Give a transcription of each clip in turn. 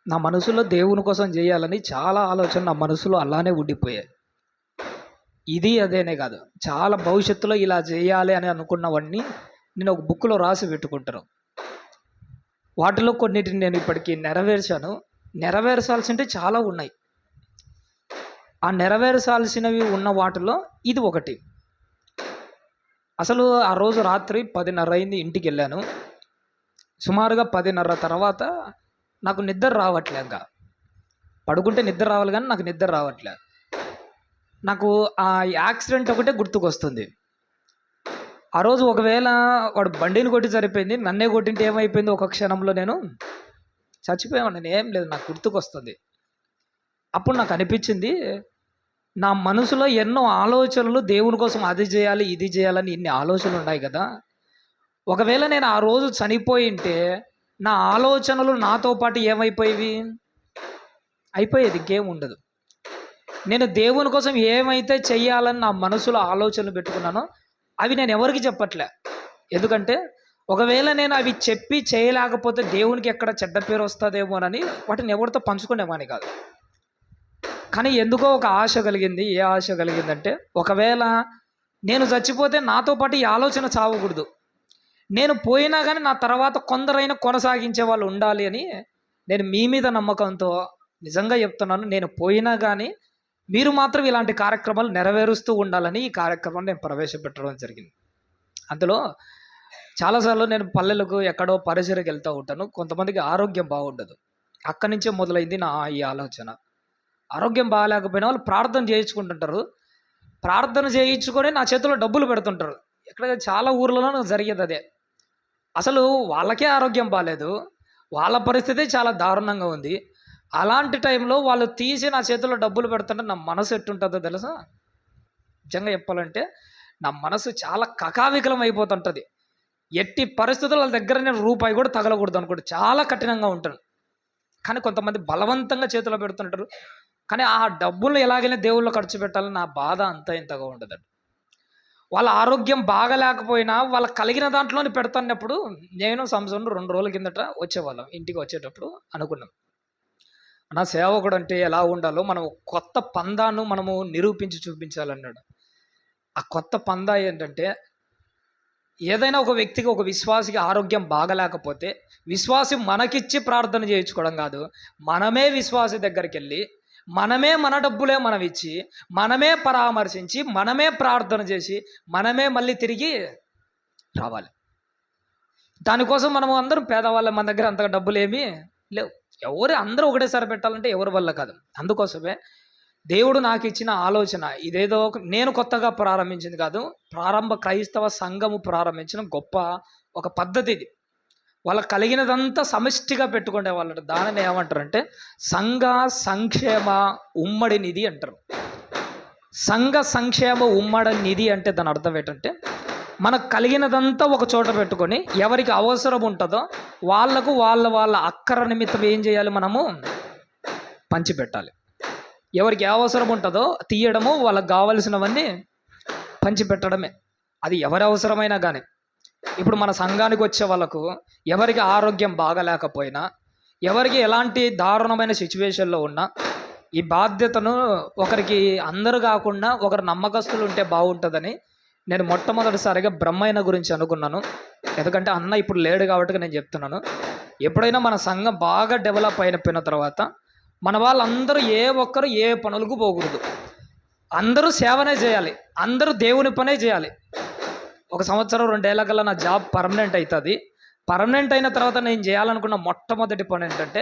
నా మనసులో దేవుని కోసం చేయాలని చాలా ఆలోచన నా మనసులో అలానే ఉండిపోయాయి. ఇది అదేనే కాదు. చాలా భవిష్యత్తులో ఇలా చేయాలి అని అనుకున్నవన్నీ నేను ఒక బుక్‌లో రాసి పెట్టుకుంటాను. వాటిలో కొన్నిటిని నేను ఇప్పటికి నెరవేర్చాను. నెరవేర్చాల్సినవి చాలా ఉన్నాయి. ఆ నెరవేర్చాల్సినవి ఉన్న వాటిలో ఇది ఒకటి. అసలు ఆ రోజు రాత్రి 10:30 అయింది, ఇంటికెళ్ళాను. సుమారుగా 10:30 తర్వాత నాకు నిద్ర రావట్లే ఇంకా. పడుకుంటే నిద్ర రావాలి కానీ నాకు నిద్ర రావట్లే. నాకు ఆ యాక్సిడెంట్ ఒకటే గుర్తుకొస్తుంది. ఆ రోజు ఒకవేళ వాడు బండిని కొట్టి సరిపోయింది, నన్నే కొట్టింటే ఏమైపోయింది, ఒక క్షణంలో నేను చచ్చిపోయాను. ఏం లేదు, నాకు గుర్తుకొస్తుంది. అప్పుడు నాకు అనిపించింది, నా మనసులో ఎన్నో ఆలోచనలు దేవుని కోసం అది చేయాలి, ఇది చేయాలని ఇన్ని ఆలోచనలు ఉన్నాయి కదా. ఒకవేళ నేను ఆ రోజు చనిపోయింటే నా ఆలోచనలు నాతో పాటు ఏమైపోయేవి? అయిపోయేది, ఇంకేం ఉండదు. నేను దేవుని కోసం ఏమైతే చెయ్యాలని నా మనసులో ఆలోచనలు పెట్టుకున్నానో అవి నేను ఎవరికి చెప్పట్లే. ఎందుకంటే ఒకవేళ నేను అవి చెప్పి చేయలేకపోతే దేవునికి ఎక్కడ చెడ్డ పేరు వస్తుందేమోనని వాటిని ఎవరితో పంచుకునేవాని కాదు. కానీ ఎందుకో ఒక ఆశ కలిగింది. ఏ ఆశ కలిగిందంటే, ఒకవేళ నేను చచ్చిపోతే నాతో పాటు ఈ ఆలోచన చావకూడదు. నేను పోయినా కానీ నా తర్వాత కొందరైనా కొనసాగించే వాళ్ళు ఉండాలి అని నేను మీ మీద నమ్మకంతో నిజంగా చెప్తున్నాను. నేను పోయినా కానీ మీరు మాత్రం ఇలాంటి కార్యక్రమాలు నెరవేరుస్తూ ఉండాలని ఈ కార్యక్రమాన్ని నేను ప్రవేశపెట్టడం జరిగింది. అందులో చాలాసార్లు నేను పల్లెలకు ఎక్కడో పరిసరకు వెళ్తూ ఉంటాను. కొంతమందికి ఆరోగ్యం బాగుండదు. అక్కడి నుంచే మొదలైంది నా ఈ ఆలోచన. ఆరోగ్యం బాగాలేకపోయినా వాళ్ళు ప్రార్థన చేయించుకుంటుంటారు. ప్రార్థన చేయించుకొని నా చేతిలో డబ్బులు పెడుతుంటారు. ఇక్కడ చాలా ఊర్లలో జరిగేది అదే. అసలు వాళ్ళకే ఆరోగ్యం బాగాలేదు, వాళ్ళ పరిస్థితి చాలా దారుణంగా ఉంది. అలాంటి టైంలో వాళ్ళు తీసి నా చేతిలో డబ్బులు పెడుతుంటే నా మనసు ఎట్టుంటుందో తెలుసా? నిజంగా చెప్పాలంటే నా మనసు చాలా కకావికలం అయిపోతుంటుంది. ఎట్టి పరిస్థితుల్లో వాళ్ళ దగ్గర నేను రూపాయి కూడా తగలకూడదు అనుకోండి, చాలా కఠినంగా ఉంటాను. కానీ కొంతమంది బలవంతంగా చేతిలో పెడుతుంటారు. కానీ ఆ డబ్బులు ఎలాగైనా దేవుళ్ళు ఖర్చు పెట్టాలని నా బాధ అంతా ఇంతగా ఉండదండి. వాళ్ళ ఆరోగ్యం బాగలేకపోయినా వాళ్ళకి కలిగిన దాంట్లోనే పెడుతున్నప్పుడు నేను సంవత్సరం 2 రోజుల కిందట వచ్చేవాళ్ళం. ఇంటికి వచ్చేటప్పుడు అనుకున్నాం, నా సేవకుడు అంటే ఎలా ఉండాలో మనం కొత్త పందాను మనము నిరూపించి చూపించాలన్నాడు. ఆ కొత్త పందా ఏంటంటే, ఏదైనా ఒక వ్యక్తికి, ఒక విశ్వాసికి ఆరోగ్యం బాగలేకపోతే విశ్వాసి మనకిచ్చి ప్రార్థన చేయించుకోవడం కాదు, మనమే విశ్వాసి దగ్గరికి వెళ్ళి మనమే మన డబ్బులే మనం ఇచ్చి మనమే పరామర్శించి మనమే ప్రార్థన చేసి మనమే మళ్ళీ తిరిగి రావాలి. దానికోసం మనం అందరం పేదవాళ్ళం, మన దగ్గర అంతగా డబ్బులు ఏమీ లేవు. అందరూ ఒకటేసారి పెట్టాలంటే ఎవరి వల్ల కాదు. అందుకోసమే దేవుడు నాకు ఇచ్చిన ఆలోచన ఇదేదో నేను కొత్తగా ప్రారంభించింది కాదు, ప్రారంభ క్రైస్తవ సంఘము ప్రారంభించిన గొప్ప ఒక పద్ధతి ఇది. వాళ్ళకి కలిగినదంతా సమిష్టిగా పెట్టుకునే వాళ్ళు. దానిని ఏమంటారంటే సంఘ సంక్షేమ ఉమ్మడి నిధి అంటారు. సంఘ సంక్షేమ ఉమ్మడి నిధి అంటే దాని అర్థం ఏంటంటే, మనకు కలిగినదంతా ఒక చోట పెట్టుకొని ఎవరికి అవసరం ఉంటుందో వాళ్లకు వాళ్ళ అక్కర నిమిత్తం ఏం చేయాలి, మనము పంచిపెట్టాలి. ఎవరికి ఏ అవసరం ఉంటుందో తీయడము, వాళ్ళకి కావలసినవన్నీ పంచిపెట్టడమే. అది ఎవరి అవసరమైనా కానీ. ఇప్పుడు మన సంఘానికి వచ్చే వాళ్ళకు ఎవరికి ఆరోగ్యం బాగలేకపోయినా, ఎవరికి ఎలాంటి దారుణమైన సిచ్యువేషన్లో ఉన్నా ఈ బాధ్యతను ఒకరికి అందరూ కాకుండా ఒకరు నమ్మకస్తులు ఉంటే బాగుంటుందని నేను మొట్టమొదటిసారిగా బ్రహ్మయ్య గురించి అనుకున్నాను. ఎందుకంటే అన్న ఇప్పుడు లేడు కాబట్టి నేను చెప్తున్నాను. ఎప్పుడైనా మన సంఘం బాగా డెవలప్ అయిపోయిన తర్వాత మన వాళ్ళందరూ ఏ ఒక్కరు ఏ పనులకు పోకూడదు. అందరూ సేవనే చేయాలి, అందరూ దేవుని పనే చేయాలి. 1 సంవత్సరం 2 ఏళ్ళ కల్లా నా జాబ్ పర్మనెంట్ అవుతుంది. పర్మనెంట్ అయిన తర్వాత నేను చేయాలనుకున్న మొట్టమొదటి పని ఏంటంటే,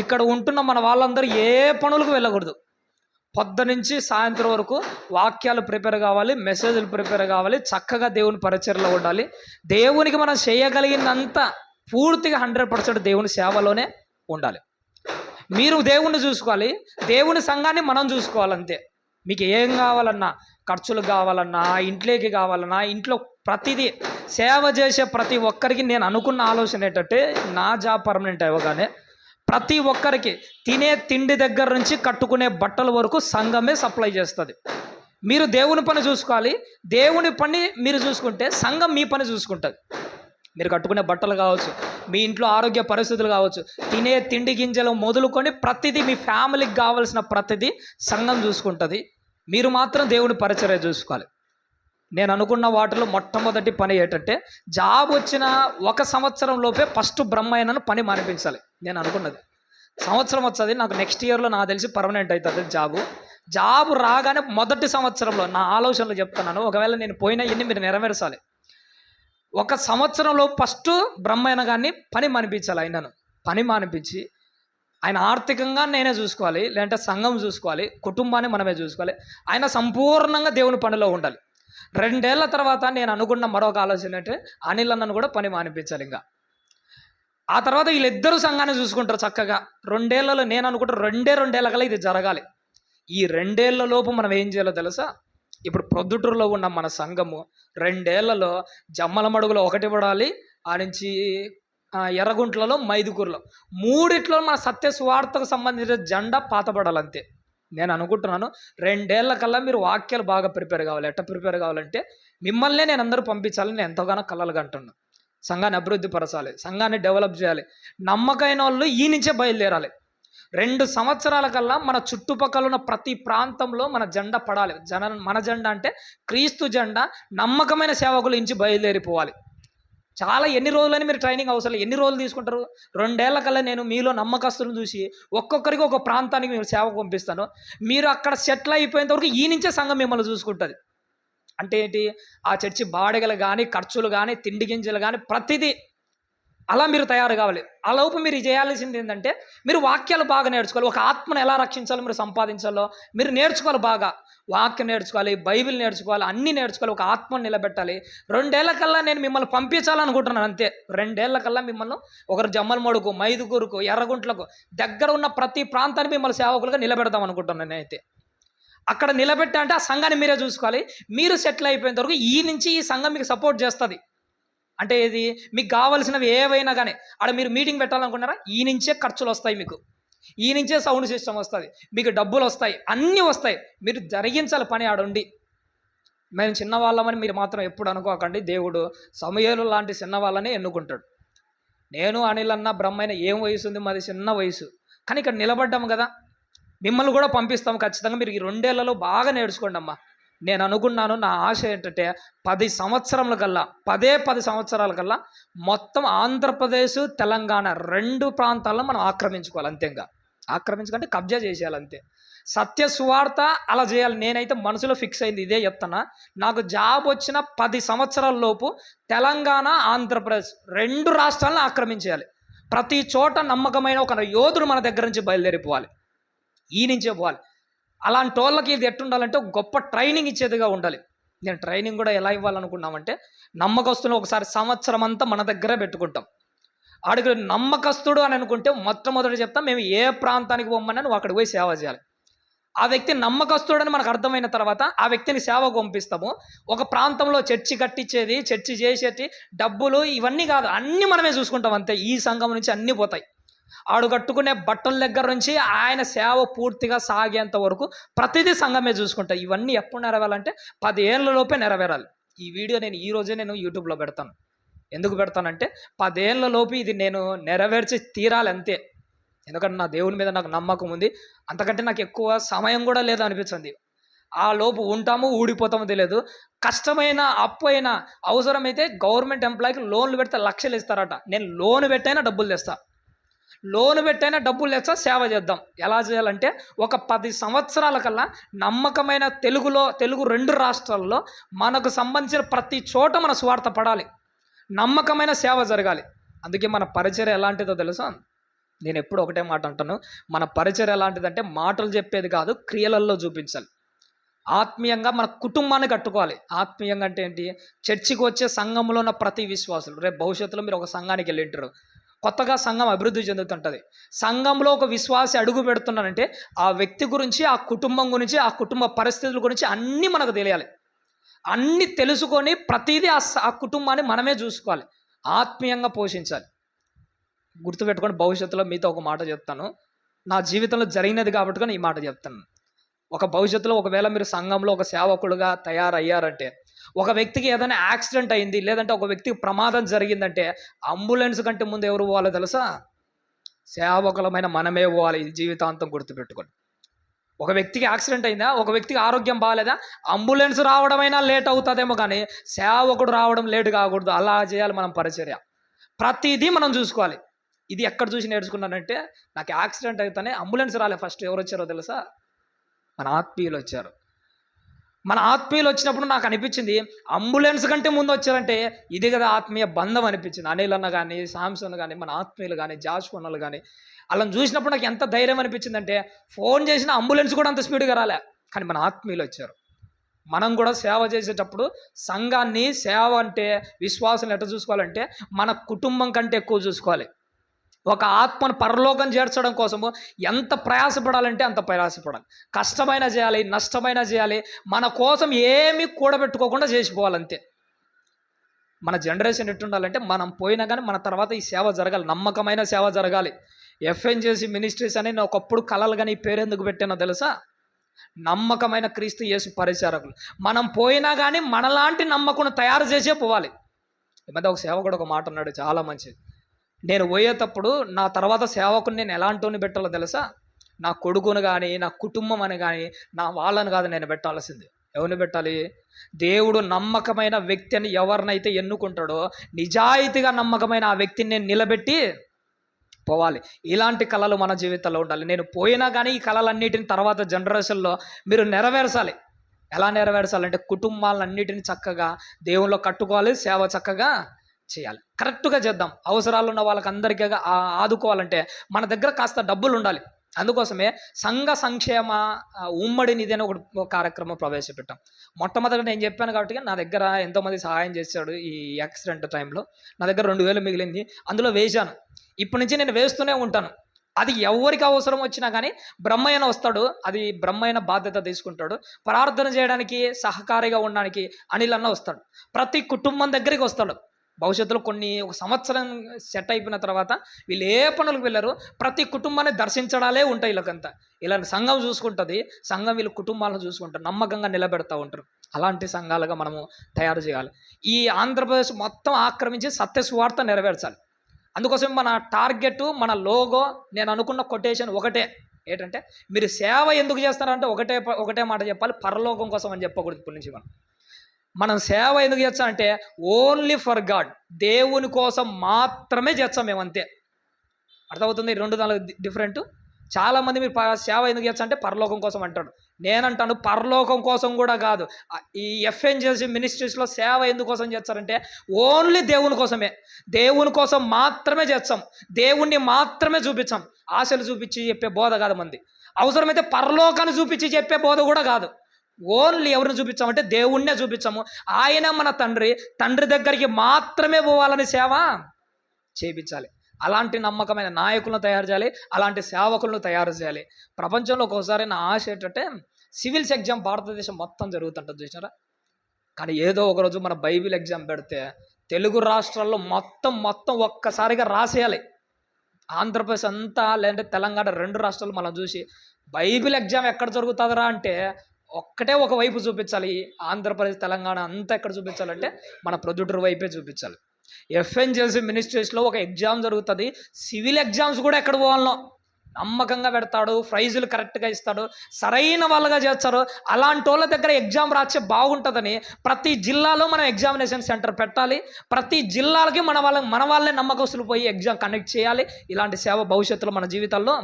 ఇక్కడ ఉంటున్న మన వాళ్ళందరూ ఏ పనులకు వెళ్ళకూడదు. పొద్దునుంచి సాయంత్రం వరకు వాక్యాలు ప్రిపేర్ కావాలి, మెసేజ్లు ప్రిపేర్ కావాలి, చక్కగా దేవుని పరిచర్లో ఉండాలి. దేవునికి మనం చేయగలిగినంత పూర్తిగా 100% దేవుని సేవలోనే ఉండాలి. మీరు దేవుణ్ణి చూసుకోవాలి, దేవుని సంఘాన్ని మనం చూసుకోవాలంతే. మీకు ఏం కావాలన్నా, ఖర్చులు కావాలన్నా, ఇంట్లోకి కావాలన్నా, ఇంట్లో ప్రతిదీ సేవ చేసే ప్రతి ఒక్కరికి నేను అనుకున్న ఆలోచన ఏంటంటే, నా జాబ్ పర్మనెంట్ అవ్వగానే ప్రతి ఒక్కరికి తినే తిండి దగ్గర నుంచి కట్టుకునే బట్టల వరకు సంఘమే సప్లై చేస్తుంది. మీరు దేవుని పని చూసుకోవాలి, దేవుని పని మీరు చూసుకుంటే సంఘం మీ పని చూసుకుంటుంది. మీరు కట్టుకునే బట్టలు కావచ్చు, మీ ఇంట్లో ఆరోగ్య పరిస్థితులు కావచ్చు, తినే తిండి గింజలు మొదలుకొని ప్రతిదీ, మీ ఫ్యామిలీకి కావాల్సిన ప్రతిదీ సంఘం చూసుకుంటుంది. మీరు మాత్రం దేవుని పరిచర్య చూసుకోవాలి. నేను అనుకున్న వాటిలో మొట్టమొదటి పని ఏంటంటే, జాబ్ వచ్చిన 1 సంవత్సరం లోపే ఫస్ట్ బ్రహ్మయ్యనను పని మానిపించాలి. నేను అనుకున్నది సంవత్సరం వచ్చేది నాకు, నెక్స్ట్ ఇయర్లో నాకు తెలిసి పర్మనెంట్ అవుతుంది జాబు రాగానే మొదటి సంవత్సరంలో నా ఆలోచనలు చెప్తున్నాను. ఒకవేళ నేను పోయినా ఇన్ని మీరు నెరవేర్చాలి. 1 సంవత్సరంలో ఫస్ట్ బ్రహ్మయ్యన గారిని పని మానిపించాలి. ఆయనను పని మానిపించి, ఆయన ఆర్థికంగా నేనే చూసుకోవాలి, లేదంటే సంఘం చూసుకోవాలి, కుటుంబాన్ని మనమే చూసుకోవాలి. ఆయన సంపూర్ణంగా దేవుని పనిలో ఉండాలి. 2 ఏళ్ల తర్వాత నేను అనుకున్న మరొక ఆలోచన అంటే, అనిల్ అన్నను కూడా పని మానిపించాలి. ఇంకా ఆ తర్వాత వీళ్ళిద్దరూ సంఘాన్ని చూసుకుంటారు చక్కగా. 2 ఏళ్లలో నేను అనుకుంటా 2 ఏళ్ళ కల్లా ఇది జరగాలి. ఈ 2 ఏళ్ల లోపు మనం ఏం చేయాలో తెలుసా? ఇప్పుడు ప్రొద్దుటూరులో ఉన్న మన సంఘము 2 ఏళ్లలో జమ్మలమడుగులో ఒకటి పడాలి, ఆ నుంచి ఎర్రగుంట్లలో, మైదుకూరులో, 3 మన సత్య సువార్తకు సంబంధించిన జెండా పాతపడాలి అంతే. నేను అనుకుంటున్నాను 2 ఏళ్ల కల్లా మీరు వాక్యాలు బాగా ప్రిపేర్ కావాలి. ఎట్లా ప్రిపేర్ కావాలంటే, మిమ్మల్నే నేను అందరూ పంపించాలని నేను ఎంతగానో కలలు కంటున్నాను. సంఘాన్ని అభివృద్ధి పరచాలి, సంఘాన్ని డెవలప్ చేయాలి. నమ్మకమైన వాళ్ళు ఈ నుంచే బయలుదేరాలి. 2 సంవత్సరాల కల్లా మన చుట్టుపక్కల ఉన్న ప్రతి ప్రాంతంలో మన జెండా పడాలి. మన జెండా అంటే క్రీస్తు జెండా. నమ్మకమైన సేవకులు ఇంచి బయలుదేరిపోవాలి. చాలా ఎన్ని రోజులని మీరు ట్రైనింగ్ అవసరం, ఎన్ని రోజులు తీసుకుంటారు? 2 ఏళ్ల కల్లా నేను మీలో నమ్మకస్తులను చూసి ఒక్కొక్కరికి ఒక ప్రాంతానికి మేము సేవకు పంపిస్తాను. మీరు అక్కడ సెటిల్ అయిపోయేంత వరకు ఈ నుంచే సంఘం మిమ్మల్ని చూసుకుంటుంది. అంటే ఏంటి? ఆ చర్చి బాడగలు కానీ, ఖర్చులు కానీ, తిండి గింజలు కానీ, ప్రతిదీ అలా మీరు తయారు కావాలి. ఆ లోపు మీరు చేయాల్సింది ఏంటంటే, మీరు వాక్యాలు బాగా నేర్చుకోవాలి. ఒక ఆత్మను ఎలా రక్షించాలో, మీరు సంపాదించాలో మీరు నేర్చుకోవాలి. బాగా వాక్యం నేర్చుకోవాలి, బైబిల్ నేర్చుకోవాలి, అన్నీ నేర్చుకోవాలి. ఒక ఆత్మను నిలబెట్టాలి. 2 ఏళ్ల కల్లా నేను మిమ్మల్ని పంపించాలనుకుంటున్నాను అంతే. 2 ఏళ్ల కల్లా మిమ్మల్ని ఒకరు జమ్మలమడుగు, మైదుకూరుకు, ఎర్రగుంట్లకు దగ్గర ఉన్న ప్రతి ప్రాంతాన్ని మిమ్మల్ని సేవకులుగా నిలబెడదాం అనుకుంటున్నాను నేనైతే. అక్కడ నిలబెట్టా అంటే ఆ సంఘాన్ని మీరే చూసుకోవాలి. మీరు సెటిల్ అయిపోయేంత వరకు ఈ నుంచి ఈ సంఘం మీకు సపోర్ట్ చేస్తుంది. అంటే ఇది మీకు కావాల్సినవి ఏవైనా కానీ, ఆడ మీరు మీటింగ్ పెట్టాలనుకున్నారా, ఈ నుంచే ఖర్చులు వస్తాయి, మీకు ఈ నుంచే సౌండ్ సిస్టమ్ వస్తుంది, మీకు డబ్బులు వస్తాయి, అన్నీ వస్తాయి. మీరు జరిగించాలి పని ఆడుండి. మేము చిన్నవాళ్ళమని మీరు మాత్రం ఎప్పుడు అనుకోకండి. దేవుడు సమూయేలు లాంటి చిన్నవాళ్ళని ఎన్నుకుంటాడు. నేను అనిల్ అన్న బ్రహ్మైన ఏం వయసు ఉంది, మాది చిన్న వయసు, కానీ ఇక్కడ నిలబడ్డాము కదా. మిమ్మల్ని కూడా పంపిస్తాము ఖచ్చితంగా. మీరు ఈ 2 ఏళ్లలో బాగా నేర్చుకోండి అమ్మా. నేను అనుకున్నాను, నా ఆశ ఏంటంటే 10 సంవత్సరాల కల్లా, 10 సంవత్సరాల కల్లా మొత్తం ఆంధ్రప్రదేశ్, తెలంగాణ 2 ప్రాంతాలను మనం ఆక్రమించుకోవాలి. అంతేగా ఆక్రమించుకుంటే కబ్జా చేసేయాలి అంతే. సత్య సువార్త అలా చేయాలి. నేనైతే మనసులో ఫిక్స్ అయింది, ఇదే చెప్తున్నా. నాకు జాబ్ వచ్చిన 10 సంవత్సరాల లోపు తెలంగాణ, ఆంధ్రప్రదేశ్ 2 రాష్ట్రాలను ఆక్రమించేయాలి. ప్రతి చోట నమ్మకమైన ఒక యోధుడు మన దగ్గర నుంచి బయలుదేరిపోవాలి, ఈ నుంచే పోవాలి. అలాంటి వాళ్ళకి ఇది ఎట్టుండాలంటే గొప్ప ట్రైనింగ్ ఇచ్చేదిగా ఉండాలి. నేను ట్రైనింగ్ కూడా ఎలా ఇవ్వాలనుకున్నామంటే, నమ్మకస్తులు ఒకసారి సంవత్సరం అంతా మన దగ్గరే పెట్టుకుంటాం. ఆడికి నమ్మకస్తుడు అని అనుకుంటే మొట్టమొదటి చెప్తాం, మేము ఏ ప్రాంతానికి పోమన్నా నువ్వు అక్కడికి పోయి సేవ చేయాలి. ఆ వ్యక్తి నమ్మకస్తుడని మనకు అర్థమైన తర్వాత ఆ వ్యక్తిని సేవకు పంపిస్తాము. ఒక ప్రాంతంలో చర్చి కట్టించేది, చర్చి చేసేటి, డబ్బులు ఇవన్నీ కాదు, అన్నీ మనమే చూసుకుంటాం అంతే. ఈ సంఘం నుంచి అన్నీ పోతాయి. ఆడు కట్టుకునే బట్టల దగ్గర నుంచి ఆయన సేవ పూర్తిగా సాగేంత వరకు ప్రతిదీ సంఘమే చూసుకుంటాయి. ఇవన్నీ ఎప్పుడు నెరవేరాలంటే 10 ఏళ్ళ లోపే నెరవేరాలి. ఈ వీడియో నేను ఈ రోజే యూట్యూబ్లో పెడతాను. ఎందుకు పెడతానంటే 10 ఏళ్ళ లోపు ఇది నేను నెరవేర్చి తీరాలి అంతే. ఎందుకంటే నా దేవుని మీద నాకు నమ్మకం ఉంది. అంతకంటే నాకు ఎక్కువ సమయం కూడా లేదు అనిపించింది. ఆ లోపు ఉంటాము, ఊడిపోతామో తెలియదు. కష్టమైన, అప్పు అయినా, అవసరమైతే గవర్నమెంట్ ఎంప్లాయీకి లోన్లు పెడితే లక్షలు ఇస్తారట. నేను లోన్ పెట్టైనా డబ్బులు తెస్తా, లోన్ పెట్టైనా డబ్బులు తెచ్చా, సేవ చేద్దాం. ఎలా చేయాలంటే ఒక 10 సంవత్సరాల కల్లా నమ్మకమైన తెలుగు 2 రాష్ట్రాల్లో మనకు సంబంధించిన ప్రతి చోట మన స్వార్థ పడాలి, నమ్మకమైన సేవ జరగాలి. అందుకే మన పరిచర్య ఎలాంటిదో తెలుసా? నేను ఎప్పుడు ఒకటే మాట అంటాను, మన పరిచర్య ఎలాంటిదంటే మాటలు చెప్పేది కాదు, క్రియలల్లో చూపించాలి. ఆత్మీయంగా మన కుటుంబాన్ని కట్టుకోవాలి. ఆత్మీయంగా అంటే ఏంటి? చర్చికి వచ్చే సంఘంలో ఉన్న ప్రతి విశ్వాసులు, రేపు భవిష్యత్తులో మీరు ఒక సంఘానికి వెళ్ళింటారు, కొత్తగా సంఘం అభివృద్ధి చెందుతుంటుంది. సంఘంలో ఒక విశ్వాసి అడుగు పెడుతున్నానంటే ఆ వ్యక్తి గురించి, ఆ కుటుంబం గురించి, ఆ కుటుంబ పరిస్థితుల గురించి అన్నీ మనకు తెలియాలి. అన్నీ తెలుసుకొని ప్రతిదీ ఆ కుటుంబాన్ని మనమే చూసుకోవాలి, ఆత్మీయంగా పోషించాలి. గుర్తుపెట్టుకొని భవిష్యత్తులో మీతో ఒక మాట చెప్తాను. నా జీవితంలో జరిగినది కాబట్టి ఈ మాట చెప్తాను. ఒక భవిష్యత్తులో ఒకవేళ మీరు సంఘంలో ఒక సేవకుడుగా తయారయ్యారంటే, ఒక వ్యక్తికి ఏదైనా యాక్సిడెంట్ అయింది, లేదంటే ఒక వ్యక్తికి ప్రమాదం జరిగిందంటే అంబులెన్స్ కంటే ముందు ఎవరు పోవాలో తెలుసా? సేవకులమైన మనమే పోవాలి. ఇది జీవితాంతం గుర్తుపెట్టుకోండి. ఒక వ్యక్తికి యాక్సిడెంట్ అయిందా, ఒక వ్యక్తికి ఆరోగ్యం బాగాలేదా, అంబులెన్స్ రావడమైనా లేట్ అవుతుందేమో కానీ సేవకుడు రావడం లేట్ కాకూడదు. అలా చేయాలి మనం పరిచర్య. ప్రతిదీ మనం చూసుకోవాలి. ఇది ఎక్కడ చూసి నేర్చుకున్నానంటే, నాకు యాక్సిడెంట్ అయితేనే అంబులెన్స్ రాలే, ఫస్ట్ ఎవరు వచ్చారో తెలుసా? మన ఆత్మీయులు వచ్చారు. మన ఆత్మీయులు వచ్చినప్పుడు నాకు అనిపించింది, అంబులెన్స్ కంటే ముందు వచ్చారంటే ఇది కదా ఆత్మీయ బంధం అనిపించింది. అనిల్ అన్న కానీ, సామ్సన్ కానీ, మన ఆత్మీయులు కానీ, జాషువన్నలు కానీ, వాళ్ళని చూసినప్పుడు నాకు ఎంత ధైర్యం అనిపించిందంటే, ఫోన్ చేసిన అంబులెన్స్ కూడా అంత స్పీడ్గా రాలే, కానీ మన ఆత్మీయులు వచ్చారు. మనం కూడా సేవ చేసేటప్పుడు సంఘాన్ని, సేవ అంటే విశ్వాసం ఎట్లా చూసుకోవాలంటే మన కుటుంబం కంటే ఎక్కువ చూసుకోవాలి. ఒక ఆత్మను పరలోకం చేర్చడం కోసము ఎంత ప్రయాసపడాలంటే అంత ప్రయాసపడాలి. కష్టమైన చేయాలి, నష్టమైన చేయాలి. మన కోసం ఏమీ కూడబెట్టుకోకుండా చేసిపోవాలంతే. మన జనరేషన్ ఎట్టుండాలంటే, మనం పోయినా కానీ మన తర్వాత ఈ సేవ జరగాలి, నమ్మకమైన సేవ జరగాలి. ఎఫ్ఎన్జేసి మినిస్ట్రీస్ అని నేను ఒకప్పుడు కలలు కానీ ఈ పేరు ఎందుకు పెట్టానో తెలుసా? నమ్మకమైన క్రీస్తు యేసు పరిచారకులు. మనం పోయినా కానీ మనలాంటి నమ్మకుని తయారు చేసే పోవాలి. ఈ మధ్య ఒక సేవకుడు ఒక మాట అన్నాడు, చాలా మంచిది. నేను పోయేటప్పుడు నా తర్వాత సేవకుని నేను ఎలాంటి పెట్టాలో తెలుసా? నా కొడుకును కానీ, నా కుటుంబం అని కానీ, నా వాళ్ళని కాదు నేను పెట్టాల్సింది. ఎవరిని పెట్టాలి? దేవుడు నమ్మకమైన వ్యక్తి అని ఎవరినైతే ఎన్నుకుంటాడో, నిజాయితీగా నమ్మకమైన ఆ వ్యక్తిని నేను నిలబెట్టి పోవాలి. ఇలాంటి కళలు మన జీవితంలో ఉండాలి. నేను పోయినా కానీ ఈ కళలన్నిటిని తర్వాత జనరేషన్లో మీరు నెరవేర్చాలి. ఎలా నెరవేర్చాలంటే, కుటుంబాలన్నిటిని చక్కగా దేవుల్లో కట్టుకోవాలి, సేవ చక్కగా చేయాలి, కరెక్ట్గా చేద్దాం. అవసరాలు ఉన్న వాళ్ళకి అందరికీ ఆదుకోవాలంటే మన దగ్గర కాస్త డబ్బులు ఉండాలి. అందుకోసమే సంఘ సంక్షేమ ఉమ్మడి నిధి అని ఒక కార్యక్రమం ప్రవేశపెట్టాం. మొట్టమొదటి నేను చెప్పాను కాబట్టి నా దగ్గర ఎంతోమంది సహాయం చేశాడు. ఈ యాక్సిడెంట్ టైంలో నా దగ్గర 2000 మిగిలింది, అందులో వేశాను. ఇప్పటి నుంచి నేను వేస్తూనే ఉంటాను. అది ఎవరికి అవసరం వచ్చినా కానీ బ్రహ్మయ్యన వస్తాడు, అది బ్రహ్మయ్యన బాధ్యత తీసుకుంటాడు. ప్రార్థన చేయడానికి, సహకారిగా ఉండడానికి అనిల్ అన్న వస్తాడు. ప్రతి కుటుంబం దగ్గరికి వస్తాడు. భవిష్యత్తులో ఒక సంవత్సరం సెట్ అయిపోయిన తర్వాత వీళ్ళు ఏ పనులకు వెళ్ళరు, ప్రతి కుటుంబాన్ని దర్శించడాలే ఉంటాయి. వీళ్ళకంతా ఇలా సంఘం చూసుకుంటుంది, సంఘం వీళ్ళ కుటుంబాలను చూసుకుంటారు, నమ్మకంగా నిలబెడతా ఉంటారు. అలాంటి సంఘాలుగా మనము తయారు చేయాలి. ఈ ఆంధ్రప్రదేశ్ మొత్తం ఆక్రమించి సత్య సువార్త నెరవేర్చాలి. అందుకోసం మన టార్గెట్, మన లోగో, నేను అనుకున్న కొటేషన్ ఒకటే. ఏంటంటే, మీరు సేవ ఎందుకు చేస్తారంటే ఒకటే మాట చెప్పాలి, పరలోకం కోసం అని చెప్పకూడదు. ఇప్పటి నుంచి మనం సేవ ఎందుకు చేస్తామంటే ఓన్లీ ఫర్ గాడ్, దేవుని కోసం మాత్రమే చేస్తాం మేము, అంతే. అర్థమవుతుంది? 2 డిఫరెంట్. చాలామంది మీరు సేవ ఎందుకు చేస్తారంటే పరలోకం కోసం అంటాడు. నేనంటాను పరలోకం కోసం కూడా కాదు. ఈ ఎఫ్ఎన్జేసి మినిస్ట్రీస్లో సేవ ఎందుకోసం చేస్తారంటే ఓన్లీ దేవుని కోసమే. దేవుని కోసం మాత్రమే చేస్తాం, దేవుణ్ణి మాత్రమే చూపించాం. ఆశలు చూపించి చెప్పే బోధ కాదు మంది. అవసరమైతే పరలోకాన్ని చూపించి చెప్పే బోధ కూడా కాదు. ఓన్లీ ఎవరిని చూపించామంటే దేవుణ్ణే చూపించాము. ఆయన మన తండ్రి దగ్గరికి మాత్రమే పోవాలని సేవ చేయించాలి. అలాంటి నమ్మకమైన నాయకులను తయారు చేయాలి, అలాంటి సేవకులను తయారు చేయాలి. ప్రపంచంలో ఒక్కోసారి నా ఆశ ఏంటంటే, సివిల్స్ ఎగ్జామ్ భారతదేశం మొత్తం జరుగుతుంటుంది చూసారా, కానీ ఏదో ఒకరోజు మన బైబిల్ ఎగ్జామ్ పెడితే తెలుగు రాష్ట్రాల్లో మొత్తం ఒక్కసారిగా రాసేయాలి. ఆంధ్రప్రదేశ్ అంతా, లేదంటే తెలంగాణ 2 రాష్ట్రాలు మనం చూసి బైబిల్ ఎగ్జామ్ ఎక్కడ జరుగుతుందరా అంటే ఒక్కటే ఒక వైపు చూపించాలి. ఆంధ్రప్రదేశ్, తెలంగాణ అంతా ఎక్కడ చూపించాలంటే మన ప్రొద్దుటూరు వైపే చూపించాలి. ఎఫ్ఎన్జేసి మినిస్ట్రీస్లో ఒక ఎగ్జామ్ జరుగుతుంది. సివిల్ ఎగ్జామ్స్ కూడా ఎక్కడ పోవాలనో నమ్మకంగా పెడతాడు, ప్రైజులు కరెక్ట్గా ఇస్తాడు, సరైన వాళ్ళగా చేస్తారు. అలాంటి వాళ్ళ దగ్గర ఎగ్జామ్ రాస్తే బాగుంటుందని ప్రతి జిల్లాలో మనం ఎగ్జామినేషన్ సెంటర్ పెట్టాలి. ప్రతి జిల్లాలకి మన వాళ్ళే నమ్మకస్తులు పోయి ఎగ్జామ్ కండక్ట్ చేయాలి. ఇలాంటి సేవ భవిష్యత్తులో మన జీవితాల్లో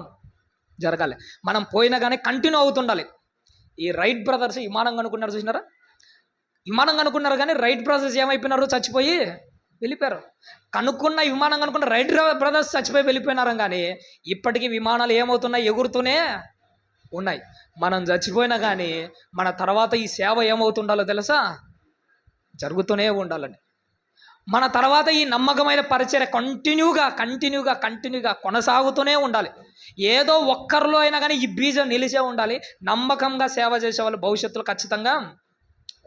జరగాలి. మనం పోయినా కానీ కంటిన్యూ అవుతుండాలి. ఈ రైట్ బ్రదర్స్ విమానం కనుక్కున్నారు చూసినారా? విమానం కనుక్కున్నారు కానీ రైట్ బ్రదర్స్ ఏమైపోయినారు? చచ్చిపోయి వెళ్ళిపోయారు. కనుక్కున్న విమానం కనుక్కున్న రైట్ బ్రదర్స్ చచ్చిపోయి వెళ్ళిపోయినారు. కానీ ఇప్పటికీ విమానాలు ఏమవుతున్నాయి? ఎగురుతూనే ఉన్నాయి. మనం చచ్చిపోయినా కానీ మన తర్వాత ఈ సేవ ఏమవుతుండాలో తెలుసా? జరుగుతూనే ఉండాలని. మన తర్వాత ఈ నమ్మకమైన పరిచర్య కంటిన్యూగా కొనసాగుతూనే ఉండాలి. ఏదో ఒక్కరిలో అయినా కానీ ఈ బీజం నిలిచే ఉండాలి. నమ్మకంగా సేవ చేసేవాళ్ళు భవిష్యత్తులో ఖచ్చితంగా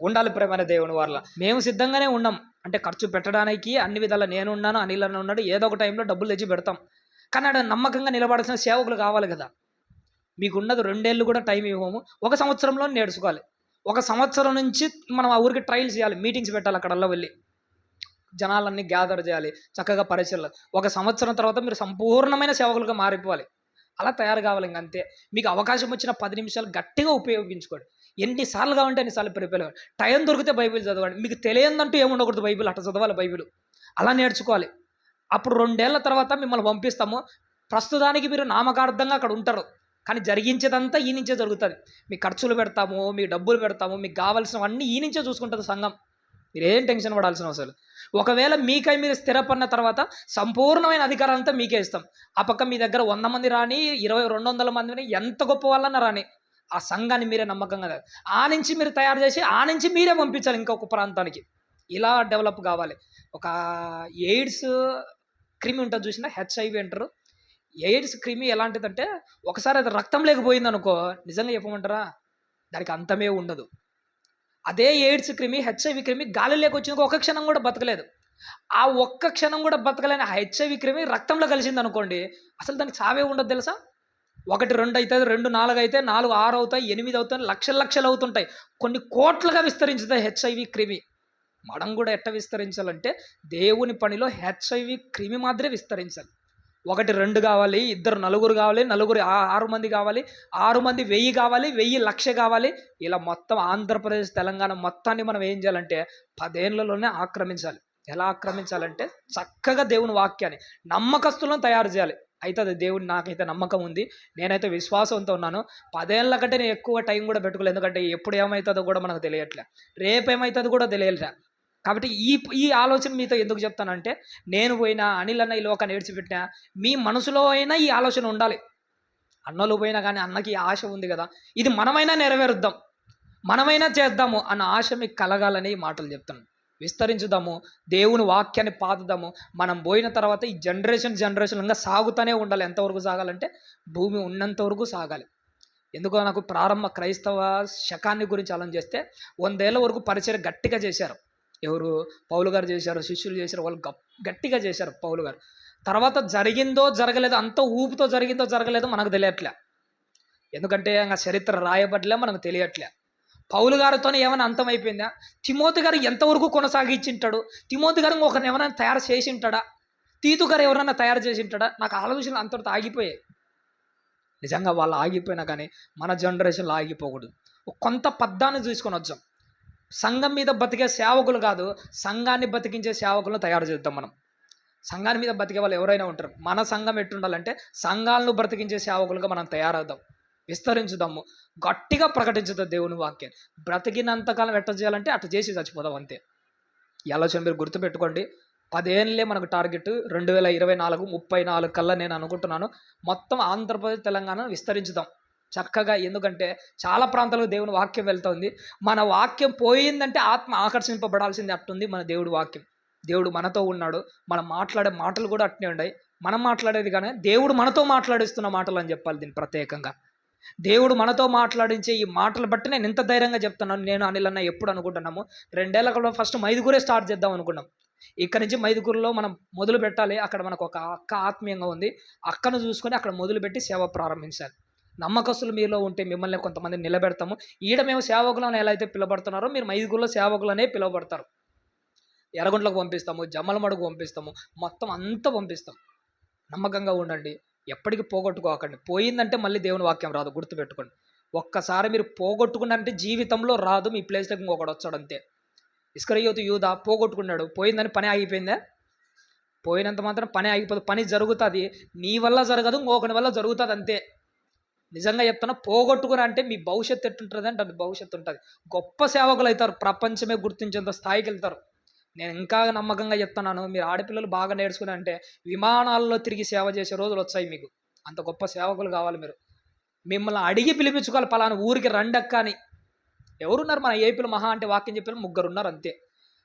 ఉండాలి. ప్రేమైన దేవుని వల్ల మేము సిద్ధంగానే ఉన్నాం. అంటే ఖర్చు పెట్టడానికి అన్ని విధాలా నేను ఉన్నాను, అనిల్ అన్న ఉన్నాడు. ఏదో ఒక టైంలో డబ్బులు తెచ్చి పెడతాం. కానీ అక్కడ నమ్మకంగా నిలబడాల్సిన సేవకులు కావాలి కదా. మీకు ఉన్నది 2 ఏళ్ళు కూడా టైం ఇవ్వము, 1 సంవత్సరంలో నేర్చుకోవాలి. ఒక సంవత్సరం నుంచి మనం ఆ ఊరికి ట్రయల్స్ చేయాలి, మీటింగ్స్ పెట్టాలి, అక్కడల్లా వెళ్ళి జనాలన్నీ గ్యాదర్ చేయాలి, చక్కగా పరిచయాలు. ఒక సంవత్సరం తర్వాత మీరు సంపూర్ణమైన సేవకులుగా మారిపోవాలి. అలా తయారు కావాలి. ఇంకంతే. మీకు అవకాశం వచ్చిన 10 నిమిషాలు గట్టిగా ఉపయోగించుకోండి. ఎన్నిసార్లు కావాలంటే అన్నిసార్లు ప్రిపేర్ అవ్వండి. టైం దొరికితే బైబిల్ చదవండి. మీకు తెలియదంటూ ఏముండకూడదు, బైబిల్ అట్లా చదవాలి, బైబిల్ అలా నేర్చుకోవాలి. అప్పుడు 2 ఏళ్ల తర్వాత మిమ్మల్ని పంపిస్తాము. ప్రస్తుతానికి మీరు నామకార్థంగా అక్కడ ఉంటారు, కానీ జరిగించేదంతా ఈ నుంచే జరుగుతుంది. మీ ఖర్చులు పెడతాము, మీ డబ్బులు పెడతాము, మీకు కావాల్సినవన్నీ ఈ నుంచే చూసుకుంటుంది సంఘం. మీరేం టెన్షన్ పడాల్సిన అవసరం. ఒకవేళ మీకై మీరు స్థిరపడిన తర్వాత సంపూర్ణమైన అధికారం అంతా మీకే ఇస్తాం. ఆ పక్క మీ దగ్గర 100 మంది రాని, 200 మందిని, ఎంత గొప్ప వాళ్ళన్నా రాని, ఆ సంఘాన్ని మీరే నమ్మకంగా ఆ నుంచి మీరు తయారు చేసి ఆ నుంచి మీరే పంపించాలి ఇంకొక ప్రాంతానికి. ఇలా డెవలప్ కావాలి. ఒక ఎయిడ్స్ క్రిమి ఉంటుంది చూసినా, హెచ్ఐవి అంటారు. ఎయిడ్స్ క్రిమి ఎలాంటిదంటే, ఒకసారి అది రక్తం లేకపోయింది అనుకో, నిజంగా చెప్పమంటారా, దానికి అంతమే ఉండదు. అదే ఎయిడ్స్ క్రిమి, హెచ్ఐవి క్రిమి గాలి లేకొచ్చింది, ఒక క్షణం కూడా బతకలేదు. ఆ ఒక్క క్షణం కూడా బతకలేని హెచ్ఐవి క్రిమి రక్తంలో కలిసింది అనుకోండి, అసలు దానికి చావే ఉండదు తెలుసా. 1 2 అవుతుంది, 2 4 అయితే, 4 6 అవుతాయి, 8 అవుతాయి, లక్షలు లక్షలు అవుతుంటాయి. కొన్ని కోట్లుగా విస్తరించుతాయి హెచ్ఐవి క్రిమి. మనం కూడా ఎట్ట విస్తరించాలంటే, దేవుని పనిలో హెచ్ఐవి క్రిమి మాదిరే విస్తరించాలి. 1 2 కావాలి, 2 నలుగురు కావాలి, నలుగురు 6 మంది కావాలి, 6 మంది 1000 కావాలి, 1000 1,00,000 కావాలి. ఇలా మొత్తం ఆంధ్రప్రదేశ్, తెలంగాణ మొత్తాన్ని మనం ఏం చేయాలంటే 10 ఏళ్లలోనే ఆక్రమించాలి. ఎలా ఆక్రమించాలంటే, చక్కగా దేవుని వాక్యాన్ని నమ్మకస్తులను తయారు చేయాలి. అయితే అది దేవుడు, నాకైతే నమ్మకం ఉంది, నేనైతే విశ్వాసంతో ఉన్నాను. 10 ఏళ్ల కంటే నేను ఎక్కువ టైం కూడా పెట్టుకోలేదు, ఎందుకంటే ఎప్పుడు ఏమవుతుందో కూడా మనకు తెలియట్లే, రేపు ఏమవుతుందో కూడా తెలియట్లే. కాబట్టి ఈ ఆలోచన మీతో ఎందుకు చెప్తానంటే, నేను పోయినా, అనిల్ అన్న ఈ లోకాన్ని ఏడ్చిపెట్టినా, మీ మనసులో అయినా ఈ ఆలోచన ఉండాలి. అన్నలు పోయినా కానీ అన్నకి ఆశ ఉంది కదా, ఇది మనమైనా నెరవేరుద్దాం, మనమైనా చేద్దాము అన్న ఆశ మీకు కలగాలని ఈ మాటలు చెప్తాను. విస్తరించుదాము, దేవుని వాక్యాన్ని పాతుదాము. మనం పోయిన తర్వాత ఈ జనరేషన్గా సాగుతూనే ఉండాలి. ఎంతవరకు సాగాలంటే, భూమి ఉన్నంత వరకు సాగాలి. ఎందుకో నాకు ప్రారంభ క్రైస్తవ శకాన్ని గురించి ఆలోచన చేస్తే, 100 ఏళ్ల వరకు పరిచయం గట్టిగా చేశారు. ఎవరు? పౌలు గారు చేశారు, శిష్యులు చేశారు, వాళ్ళు గట్టిగా చేశారు పౌలు గారు. తర్వాత జరిగిందో జరగలేదో, అంత ఊపుతో జరిగిందో జరగలేదో మనకు తెలియట్లే, ఎందుకంటే ఇంకా చరిత్ర రాయబడలే, మనకు తెలియట్లే. పౌలు గారితో ఏమైనా అంతమైపోయిందా? తిమోతి గారు ఎంతవరకు కొనసాగించింటాడు? తిమోతి గారు ఒకరిని ఎవరైనా తయారు చేసి ఉంటాడా? తీతు గారు ఎవరైనా తయారు చేసి ఉంటాడా? నాకు ఆలోచనలు అంతటితో ఆగిపోయాయి. నిజంగా వాళ్ళు ఆగిపోయినా కానీ మన జనరేషన్లో ఆగిపోకూడదు. కొంత పద్దాన్ని తీసుకొని వచ్చాం. సంఘం మీద బతికే సేవకులు కాదు, సంఘాన్ని బతికించే సేవకులను తయారు చేద్దాం మనం. సంఘాన్ని మీద బతికే వాళ్ళు ఎవరైనా ఉంటారు. మన సంఘం ఎట్టుండాలంటే, సంఘాలను బ్రతికించే సేవకులుగా మనం తయారవుదాం, విస్తరించుదాము, గట్టిగా ప్రకటించుదాం దేవుని వాక్యాన్ని. బ్రతికినంతకాలం ఎట్ట చేయాలంటే అట్ట చేసి చచ్చిపోదాం అంతే. ఈ ఆలోచన మీరు గుర్తుపెట్టుకోండి. 10 ఏళ్ళే మనకు టార్గెట్. 2024 34 కల్లా నేను అనుకుంటున్నాను మొత్తం ఆంధ్రప్రదేశ్, తెలంగాణ విస్తరించుదాం చక్కగా. ఎందుకంటే చాలా ప్రాంతాలకు దేవుని వాక్యం వెళ్తుంది. మన వాక్యం పోయిందంటే ఆత్మ ఆకర్షింపబడాల్సింది. అట్టుంది మన దేవుడి వాక్యం. దేవుడు మనతో ఉన్నాడు. మనం మాట్లాడే మాటలు కూడా అట్నే ఉన్నాయి. మనం మాట్లాడేది కానీ దేవుడు మనతో మాట్లాడిస్తున్న మాటలు అని చెప్పాలి దీన్ని ప్రత్యేకంగా. దేవుడు మనతో మాట్లాడించే ఈ మాటలు బట్టి నేను ఇంత ధైర్యంగా చెప్తున్నాను. నేను అనిల్ అన్న ఎప్పుడు అనుకుంటున్నాము, 2 ఏళ్ల క్రితం ఫస్ట్ మైదుగురే స్టార్ట్ చేద్దాం అనుకున్నాం. ఇక్కడ నుంచి మైదుగురులో మనం మొదలు పెట్టాలి. అక్కడ మనకు ఒక అక్క ఆత్మీయంగా ఉంది, అక్కను చూసుకొని అక్కడ మొదలుపెట్టి సేవ ప్రారంభించాలి. నమ్మకస్తులు మీలో ఉంటే మిమ్మల్ని కొంతమంది నిలబెడతాము. ఈడ మేము సేవకులను ఎలా అయితే పిలువబడుతున్నారో, మీరు మైదుగురులో సేవకులనే పిలువబడతారు. ఎర్రగుంట్లకు పంపిస్తాము, జమ్మలమడుగు పంపిస్తాము, మొత్తం అంతా పంపిస్తాం. నమ్మకంగా ఉండండి, ఎప్పటికీ పోగొట్టుకోకండి. పోయిందంటే మళ్ళీ దేవుని వాక్యం రాదు, గుర్తుపెట్టుకోండి. ఒక్కసారి మీరు పోగొట్టుకున్నారంటే జీవితంలో రాదు, మీ ప్లేస్లోకి ఇంకొకటి వచ్చాడు అంతే. ఇస్కరియోతు యూదా పోగొట్టుకున్నాడు, పోయిందని పని ఆగిపోయిందా? పోయినంత మాత్రం పని ఆగిపోదు, పని జరుగుతుంది. నీ వల్ల జరగదు, ఇంకొకటి వల్ల జరుగుతుంది అంతే. నిజంగా చెప్తున్నా, పోగొట్టుకుని అంటే మీ భవిష్యత్తు ఎట్టుంటుంది అంటే అది భవిష్యత్తు ఉంటుంది. గొప్ప సేవకులు అవుతారు, ప్రపంచమే గుర్తించేంత స్థాయికి వెళ్తారు. నేను ఇంకా నమ్మకంగా చెప్తున్నాను, మీరు ఆడపిల్లలు బాగా నేర్చుకుని అంటే విమానాల్లో తిరిగి సేవ చేసే రోజులు వచ్చాయి మీకు. అంత గొప్ప సేవకులు కావాలి మీరు. మిమ్మల్ని అడిగి పిలిపించుకోవాలి, పలానా ఊరికి రండక్క అని. ఎవరున్నారు మన ఏపీలో? మహా అంటే వాక్యం చెప్పిన 3 ఉన్నారు అంతే.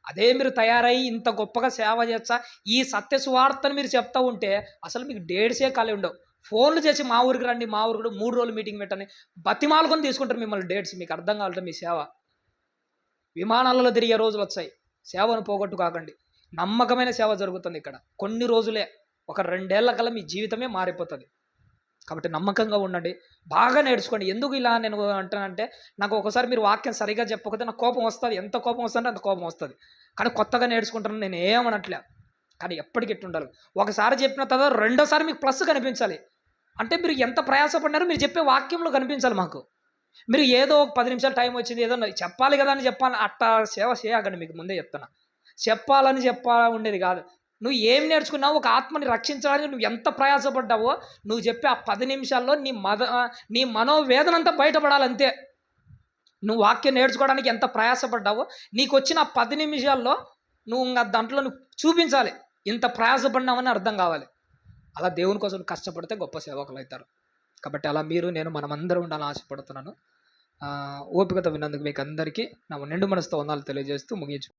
అదే మీరు తయారయ్యి ఇంత గొప్పగా సేవ చేస్తా, ఈ సత్య సువార్తను మీరు చెప్తా ఉంటే అసలు మీకు డేట్సే ఖాళీ ఉండవు. ఫోన్లు చేసి మా ఊరికి రండి, మా ఊరికి 3 రోజులు మీటింగ్ పెట్టని బతిమాలుకొని తీసుకుంటారు మిమ్మల్ని డేట్స్. మీకు అర్థం కావాలంటే మీ సేవ విమానాలలో తిరిగే రోజులు వచ్చాయి. సేవను పోగొట్టుకోకండి. నమ్మకమైన సేవ జరుగుతుంది ఇక్కడ. కొన్ని రోజులే, ఒక 2 ఏళ్ల కల్లా మీ జీవితమే మారిపోతుంది. కాబట్టి నమ్మకంగా ఉండండి. బాగా నేర్చుకోండి. ఎందుకు ఇలా నేను అంటానంటే, నాకు ఒకసారి మీరు వాక్యం సరిగ్గా చెప్పకపోతే నాకు కోపం వస్తది. ఎంత కోపం వస్తదంటే అంత కోపం వస్తది. కానీ కొత్తగా నేర్చుకుంటున్నాను నేను ఏమనట్లే. కానీ ఎప్పటికి ఎట్టుండాలి. ఒకసారి చెప్పిన తర్వాత రెండోసారి మీకు ప్లస్ కనిపించాలి. అంటే మీరు ఎంత ప్రయాసపడినారో మీరు చెప్పే వాక్యంలో కనిపించాలి మాకు. మీరు ఏదో ఒక 10 నిమిషాలు టైం వచ్చింది ఏదో చెప్పాలి కదా అని చెప్పాలి అట్టా సేవ చేయకండి మీకు ముందే చెప్తున్నా. చెప్పాలని ఉండేది కాదు. నువ్వు ఏం నేర్చుకున్నావో ఒక ఆత్మని రక్షించడానికి నువ్వు ఎంత ప్రయాసపడ్డావో నువ్వు చెప్పే ఆ 10 నిమిషాల్లో నీ మనోవేదనంతా బయటపడాలంతే. నువ్వు వాక్యం నేర్చుకోవడానికి ఎంత ప్రయాసపడ్డావో నీకొచ్చిన ఆ 10 నిమిషాల్లో నువ్వు దాంట్లో నువ్వు చూపించాలి. ఇంత ప్రయాసపడినావని అర్థం కావాలి. అలా దేవుని కోసం కష్టపడితే గొప్ప సేవకులైతారు. కాబట్టి అలా మీరు నేను మనమందరం ఉండాలని ఆశపడుతున్నాను. ఓపికతో విన్నందుకు మీకు అందరికీ నా నిండు మనసుతో వందనాలు తెలియజేస్తూ ముగించు